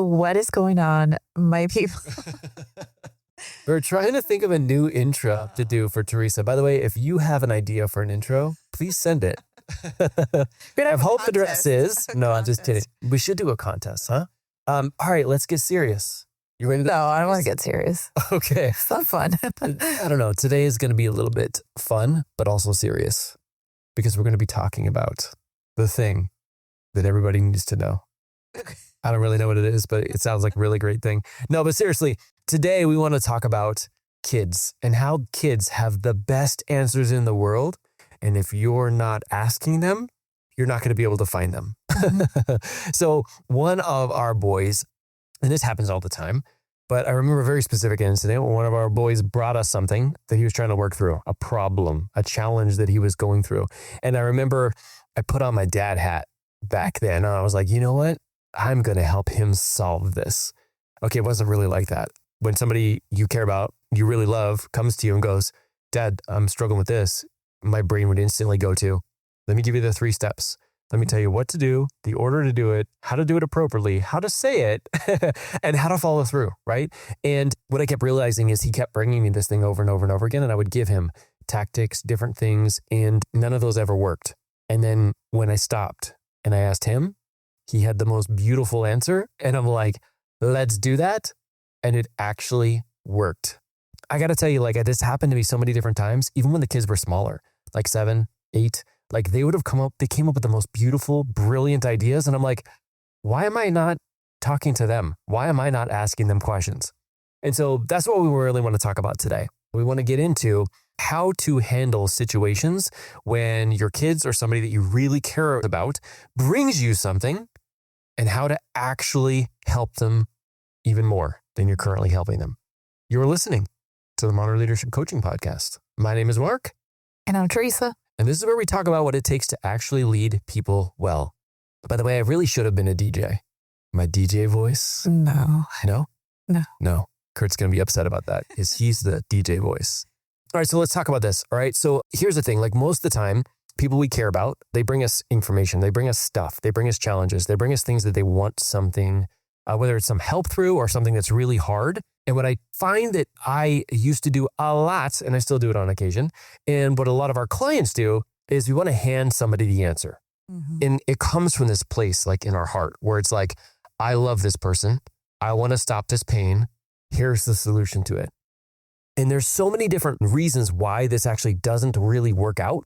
what is going on, my people? We're trying to think of a new intro to do for Teresa. By the way, if you have an idea for an intro, please send it. I hope the dress is. No, I'm just kidding. We should do a contest, huh? All right, let's get serious. You ready to? No, I don't want to get serious. Okay. It's not fun. I don't know. Today is going to be a little bit fun, but also serious because we're going to be talking about the thing that everybody needs to know. I don't really know what it is, but it sounds like a really great thing. No, but seriously, today we want to talk about kids and how kids have the best answers in the world. And if you're not asking them, you're not going to be able to find them. So one of our boys, and this happens all the time, but I remember a very specific incident when one of our boys brought us something that he was trying to work through, a problem, a challenge that he was going through. And I remember I put on my dad hat back then. And I was like, you know what? I'm going to help him solve this. Okay, it wasn't really like that. When somebody you care about, you really love, comes to you and goes, Dad, I'm struggling with this, my brain would instantly go to, let me give you the 3 steps. Let me tell you what to do, the order to do it, how to do it appropriately, how to say it, and how to follow through, right? And what I kept realizing is he kept bringing me this thing over and over and over again, and I would give him tactics, different things, and none of those ever worked. And then when I stopped and I asked him, he had the most beautiful answer, and I'm like, let's do that. And it actually worked. I got to tell you, like, this happened to me so many different times, even when the kids were smaller, like 7, 8, like they came up with the most beautiful, brilliant ideas. And I'm like, why am I not talking to them? Why am I not asking them questions? And so that's what we really want to talk about today. We want to get into how to handle situations when your kids or somebody that you really care about brings you something and how to actually help them even more than you're currently helping them. You're listening to the Modern Leadership Coaching Podcast. My name is Mark. And I'm Teresa. And this is where we talk about what it takes to actually lead people well. By the way, I really should have been a DJ. My DJ voice? No. No? No. No. Kurt's going to be upset about that because he's the DJ voice. All right, so let's talk about this. All right, so here's the thing. Like most of the time, people we care about, they bring us information, they bring us stuff, they bring us challenges, they bring us things that they want something, whether it's some help through or something that's really hard. And what I find that I used to do a lot, and I still do it on occasion, and what a lot of our clients do is we want to hand somebody the answer. Mm-hmm. And it comes from this place like in our heart where it's like, I love this person. I want to stop this pain. Here's the solution to it. And there's so many different reasons why this actually doesn't really work out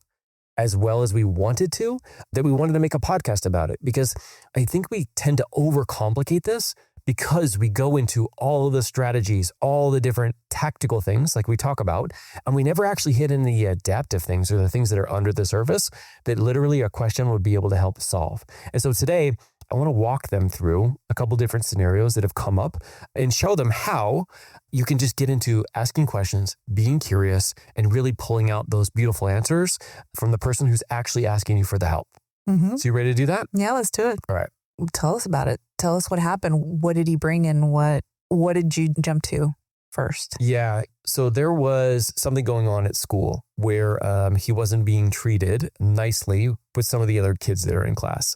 as well as we wanted to, that we wanted to make a podcast about it, because I think we tend to overcomplicate this because we go into all of the strategies, all the different tactical things like we talk about, and we never actually hit in the adaptive things or the things that are under the surface that literally a question would be able to help solve. And so today, I want to walk them through a couple different scenarios that have come up and show them how you can just get into asking questions, being curious, and really pulling out those beautiful answers from the person who's actually asking you for the help. Mm-hmm. So you ready to do that? Yeah, let's do it. All right. Tell us about it. Tell us what happened. What did he bring in? What did you jump to first? Yeah. So there was something going on at school where he wasn't being treated nicely with some of the other kids that are in class.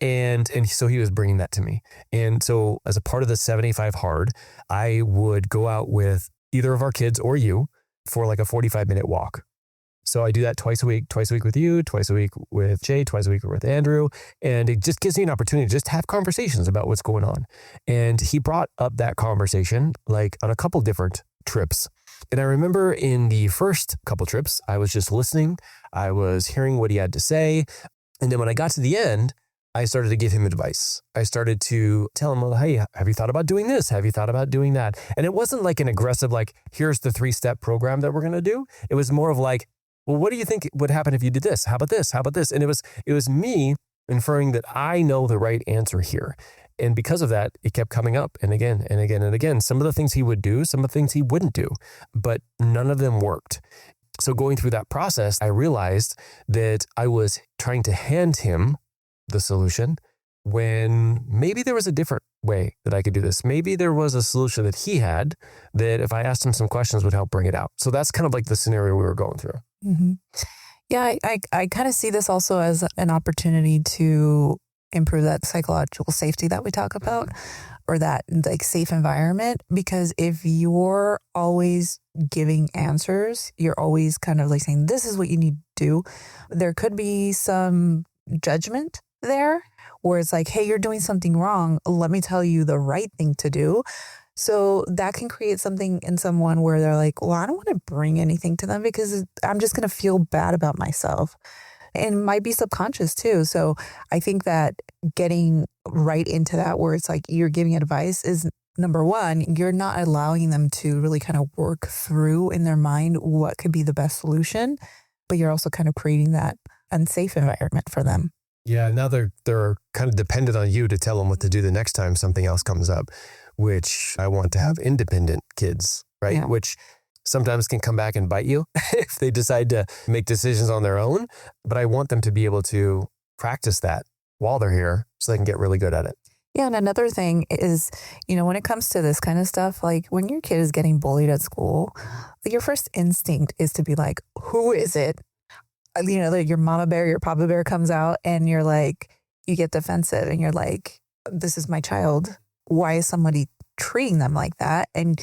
And so he was bringing that to me. And so as a part of the 75 hard, I would go out with either of our kids or you for like a 45-minute walk. So I do that twice a week with you, twice a week with Jay, twice a week with Andrew. And it just gives me an opportunity to just have conversations about what's going on. And he brought up that conversation like on a couple different trips. And I remember in the first couple trips, I was just listening. I was hearing what he had to say. And then when I got to the end, I started to give him advice. I started to tell him, well, hey, have you thought about doing this? Have you thought about doing that? And it wasn't like an aggressive, like, here's the 3-step program that we're going to do. It was more of like, well, what do you think would happen if you did this? How about this? How about this? And it was me inferring that I know the right answer here. And because of that, it kept coming up and again and again and again. Some of the things he would do, some of the things he wouldn't do, but none of them worked. So going through that process, I realized that I was trying to hand him the solution when maybe there was a different way that I could do this. Maybe there was a solution that he had that if I asked him some questions would help bring it out. So that's kind of like the scenario we were going through. Mm-hmm. Yeah, I kind of see this also as an opportunity to improve that psychological safety that we talk about. or that like safe environment. Because if you're always giving answers, you're always kind of like saying, this is what you need to do. There could be some judgment there where it's like, hey, you're doing something wrong. Let me tell you the right thing to do. So that can create something in someone where they're like, well, I don't want to bring anything to them because I'm just going to feel bad about myself. And it might be subconscious too. So I think that getting right into that where it's like you're giving advice is number one, you're not allowing them to really kind of work through in their mind what could be the best solution, but you're also kind of creating that unsafe environment for them. Yeah, now they're kind of dependent on you to tell them what to do the next time something else comes up, which I want to have independent kids, right? Yeah. Which sometimes can come back and bite you if they decide to make decisions on their own. But I want them to be able to practice that while they're here so they can get really good at it. Yeah. And another thing is, when it comes to this kind of stuff, like when your kid is getting bullied at school, your first instinct is to be like, who is it? Like your mama bear, your papa bear comes out and you're like, you get defensive and you're like, this is my child. Why is somebody treating them like that? And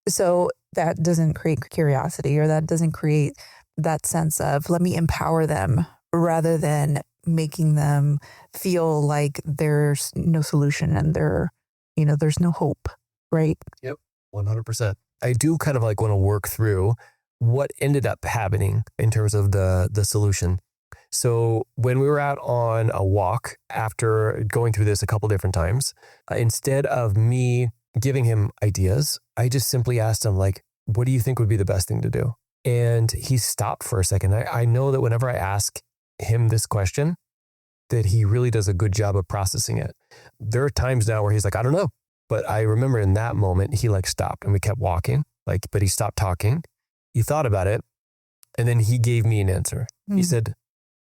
so that doesn't create curiosity, or that doesn't create that sense of let me empower them rather than making them feel like there's no solution and there's no hope, right? Yep, 100%. I do kind of like want to work through what ended up happening in terms of the solution. So when we were out on a walk after going through this a couple different times, instead of me giving him ideas, I just simply asked him, like, what do you think would be the best thing to do? And he stopped for a second. I know that whenever I ask him this question, that he really does a good job of processing it. There are times now where he's like, I don't know. But I remember in that moment, he like stopped and we kept walking, but he stopped talking. He thought about it. And then he gave me an answer. He said,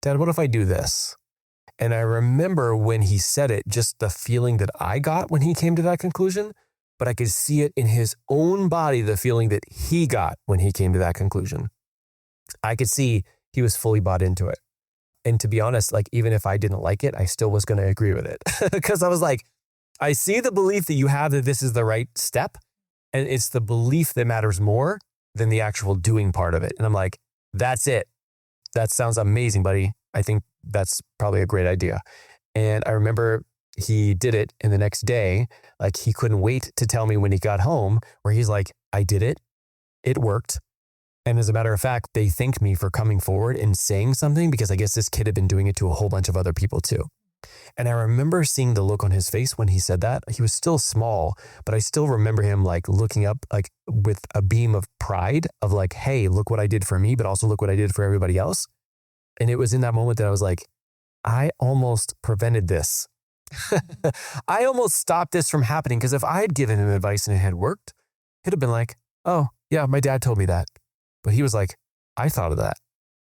Dad, what if I do this? And I remember when he said it, just the feeling that I got when he came to that conclusion, but I could see it in his own body, the feeling that he got when he came to that conclusion. I could see he was fully bought into it. And to be honest, like, even if I didn't like it, I still was going to agree with it because I was like, I see the belief that you have that this is the right step. And it's the belief that matters more than the actual doing part of it. And I'm like, that's it. That sounds amazing, buddy. I think that's probably a great idea. And I remember he did it. And the next day, like, he couldn't wait to tell me when he got home, where he's like, I did it. It worked. And as a matter of fact, they thanked me for coming forward and saying something, because I guess this kid had been doing it to a whole bunch of other people too. And I remember seeing the look on his face when he said that. He was still small, but I still remember him like looking up like with a beam of pride of like, hey, look what I did for me, but also look what I did for everybody else. And it was in that moment that I was like, I almost prevented this. I almost stopped this from happening, because if I had given him advice and it had worked, it'd have been like, oh yeah, my dad told me that. But he was like, I thought of that.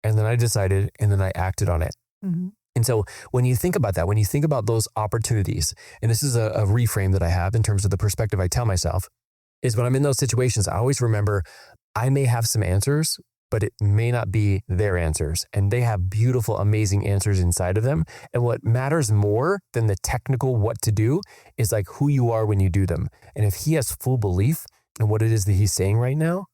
And then I decided, and then I acted on it. Mm-hmm. And so when you think about that, when you think about those opportunities, and this is a reframe that I have in terms of the perspective I tell myself, is when I'm in those situations, I always remember I may have some answers, but it may not be their answers. And they have beautiful, amazing answers inside of them. And what matters more than the technical what to do is like who you are when you do them. And if he has full belief in what it is that he's saying right now,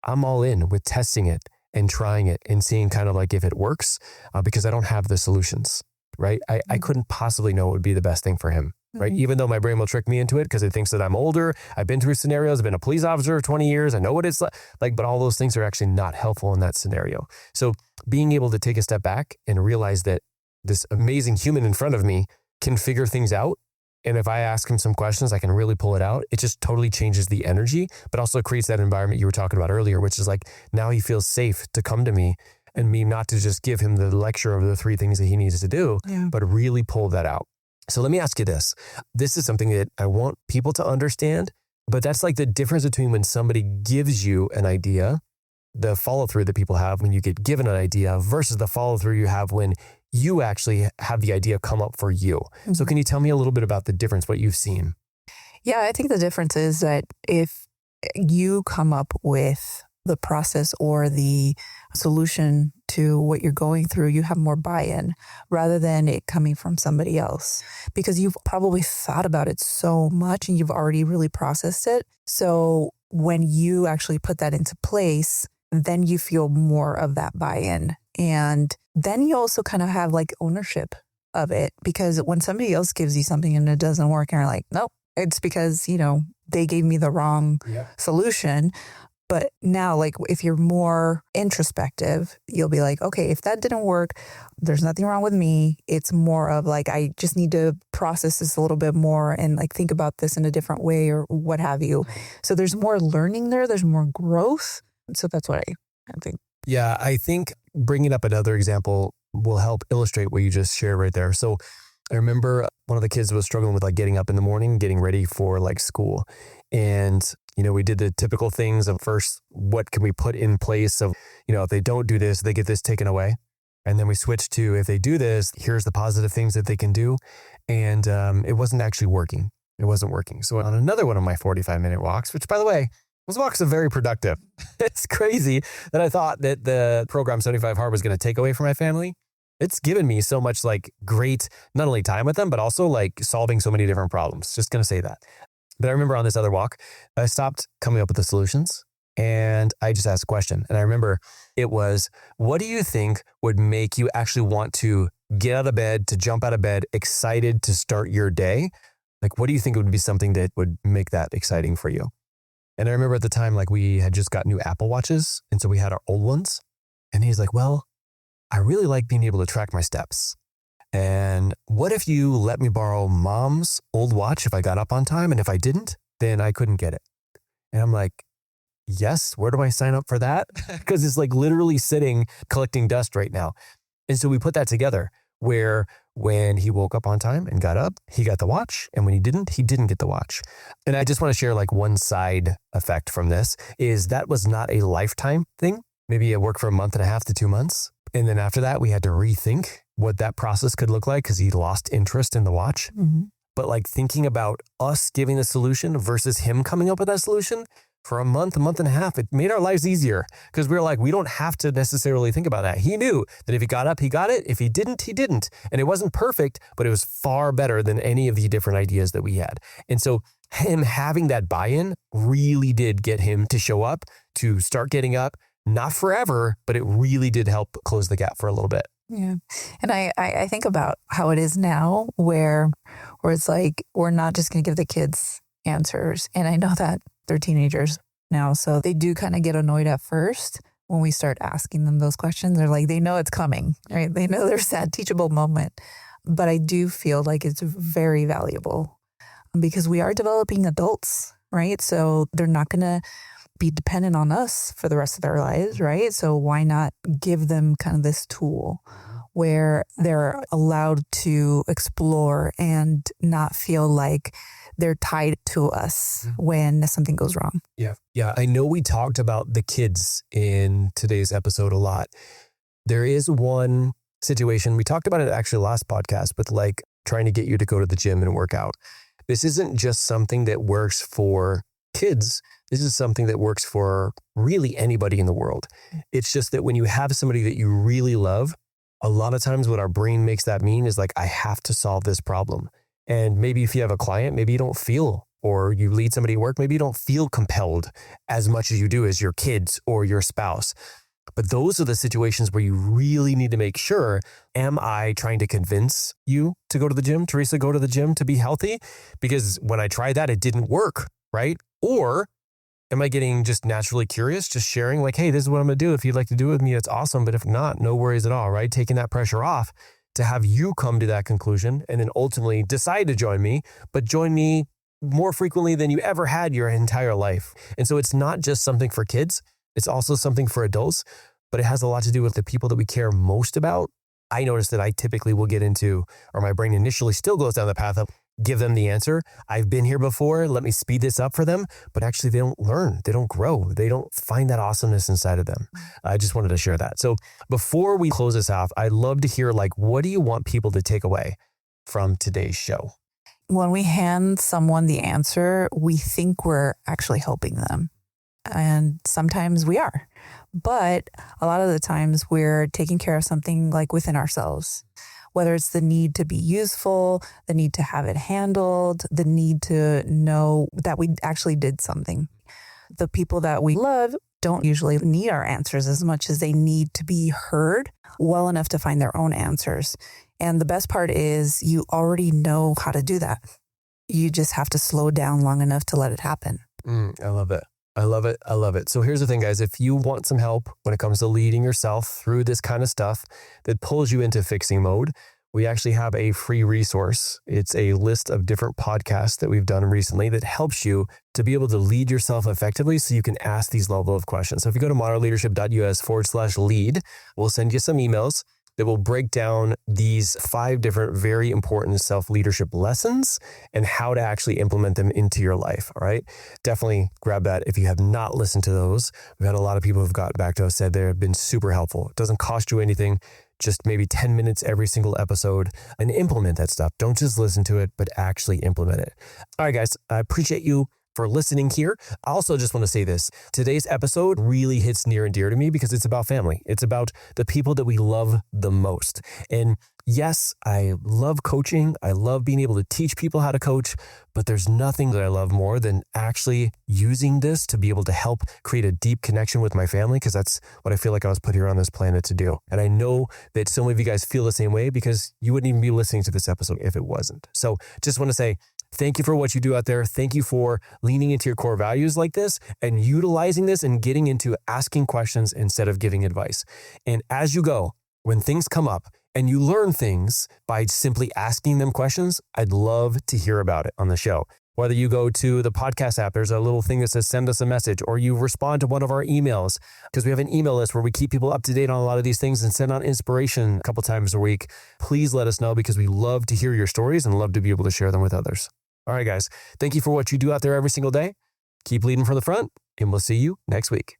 I'm all in with testing it and trying it and seeing kind of like if it works, because I don't have the solutions, right? I couldn't possibly know what would be the best thing for him, right? Even though my brain will trick me into it because it thinks that I'm older. I've been through scenarios. I've been a police officer for 20 years. I know what it's like, but all those things are actually not helpful in that scenario. So being able to take a step back and realize that this amazing human in front of me can figure things out. And if I ask him some questions, I can really pull it out. It just totally changes the energy, but also creates that environment you were talking about earlier, which is like, now he feels safe to come to me and me not to just give him the lecture of the 3 things that he needs to do, but really pull that out. So let me ask you this. This is something that I want people to understand, but that's like the difference between when somebody gives you an idea, the follow through that people have when you get given an idea versus the follow through you have when you actually have the idea come up for you. Mm-hmm. So can you tell me a little bit about the difference, what you've seen? Yeah, I think the difference is that if you come up with the process or the solution to what you're going through, you have more buy-in rather than it coming from somebody else, because you've probably thought about it so much and you've already really processed it. So when you actually put that into place, then you feel more of that buy-in. And then you also kind of have like ownership of it, because when somebody else gives you something and it doesn't work and you're like, nope, it's because, they gave me the wrong solution. But now, like, if you're more introspective, you'll be like, okay, if that didn't work, there's nothing wrong with me. It's more of like, I just need to process this a little bit more and like think about this in a different way or what have you. So there's more learning there. There's more growth. So that's what I think. Yeah, I think bringing up another example will help illustrate what you just shared right there. So I remember one of the kids was struggling with like getting up in the morning, getting ready for like school. And, we did the typical things of first, what can we put in place of, if they don't do this, they get this taken away. And then we switched to, if they do this, here's the positive things that they can do. And it wasn't actually working. It wasn't working. So on another one of my 45-minute walks, which by the way, those walks are very productive. It's crazy that I thought that the program 75 Hard was going to take away from my family. It's given me so much like great, not only time with them, but also like solving so many different problems. Just going to say that. But I remember on this other walk, I stopped coming up with the solutions and I just asked a question. And I remember it was, what do you think would make you actually want to get out of bed, to jump out of bed, excited to start your day? Like, what do you think would be something that would make that exciting for you? And I remember at the time, like we had just got new Apple Watches. And so we had our old ones. And he's like, well, I really like being able to track my steps. And what if you let me borrow mom's old watch if I got up on time? And if I didn't, then I couldn't get it. And I'm like, yes, where do I sign up for that? Because it's like literally sitting, collecting dust right now. And so we put that together where when he woke up on time and got up, he got the watch. And when he didn't get the watch. And I just want to share like one side effect from this is that was not a lifetime thing. Maybe it worked for a month and a half to 2 months. And then after that, we had to rethink what that process could look like because he lost interest in the watch. Mm-hmm. But like thinking about us giving the solution versus him coming up with that solution for a month and a half, it made our lives easier because we were like, we don't have to necessarily think about that. He knew that if he got up, he got it. If he didn't, he didn't. And it wasn't perfect, but it was far better than any of the different ideas that we had. And so him having that buy-in really did get him to show up, to start getting up. Not forever, but it really did help close the gap for a little bit. Yeah. And I think about how it is now where it's like, we're not just going to give the kids answers. And I know that they're teenagers now, so they do kind of get annoyed at first when we start asking them those questions. They're like, they know it's coming, right? They know there's that teachable moment. But I do feel like it's very valuable because we are developing adults, right? So they're not going to be dependent on us for the rest of their lives, right? So why not give them kind of this tool where they're allowed to explore and not feel like they're tied to us when something goes wrong. Yeah. Yeah. I know we talked about the kids in today's episode a lot. There is one situation, we talked about it actually last podcast, with like trying to get you to go to the gym and work out. This isn't just something that works for kids. This is something that works for really anybody in the world. It's just that when you have somebody that you really love, a lot of times what our brain makes that mean is like, I have to solve this problem. And maybe if you have a client, maybe you don't feel, or you lead somebody at work, maybe you don't feel compelled as much as you do as your kids or your spouse. But those are the situations where you really need to make sure, am I trying to convince you to go to the gym, Teresa, go to the gym to be healthy? Because when I tried that, it didn't work, right? Or am I getting just naturally curious, just sharing like, hey, this is what I'm going to do. If you'd like to do it with me, it's awesome. But if not, no worries at all, right? Taking that pressure off to have you come to that conclusion and then ultimately decide to join me, but join me more frequently than you ever had your entire life. And so it's not just something for kids. It's also something for adults, but it has a lot to do with the people that we care most about. I notice that I typically will get into, or my brain initially still goes down the path of give them the answer. I've been here before. Let me speed this up for them. But actually they don't learn. They don't grow. They don't find that awesomeness inside of them. I just wanted to share that. So before we close this off, I'd love to hear like, what do you want people to take away from today's show? When we hand someone the answer, we think we're actually helping them. And sometimes we are. But a lot of the times we're taking care of something like within ourselves, whether it's the need to be useful, the need to have it handled, the need to know that we actually did something. The people that we love don't usually need our answers as much as they need to be heard well enough to find their own answers. And the best part is you already know how to do that. You just have to slow down long enough to let it happen. I love it. I love it. I love it. So here's the thing, guys. If you want some help when it comes to leading yourself through this kind of stuff that pulls you into fixing mode, we actually have a free resource. It's a list of different podcasts that we've done recently that helps you to be able to lead yourself effectively so you can ask these level of questions. So if you go to modernleadership.us/lead, we'll send you some emails that will break down these 5 different very important self-leadership lessons and how to actually implement them into your life. All right. Definitely grab that if you have not listened to those. We've had a lot of people who've got back to us, said they've been super helpful. It doesn't cost you anything. Just maybe 10 minutes every single episode and implement that stuff. Don't just listen to it, but actually implement it. All right, guys, I appreciate you for listening here. I also just want to say this. Today's episode really hits near and dear to me because it's about family. It's about the people that we love the most. And yes, I love coaching. I love being able to teach people how to coach, but there's nothing that I love more than actually using this to be able to help create a deep connection with my family, because that's what I feel like I was put here on this planet to do. And I know that so many of you guys feel the same way because you wouldn't even be listening to this episode if it wasn't. So just want to say, thank you for what you do out there. Thank you for leaning into your core values like this and utilizing this and getting into asking questions instead of giving advice. And as you go, when things come up and you learn things by simply asking them questions, I'd love to hear about it on the show. Whether you go to the podcast app, there's a little thing that says send us a message, or you respond to one of our emails, because we have an email list where we keep people up to date on a lot of these things and send out inspiration a couple times a week. Please let us know, because we love to hear your stories and love to be able to share them with others. All right, guys. Thank you for what you do out there every single day. Keep leading from the front, and we'll see you next week.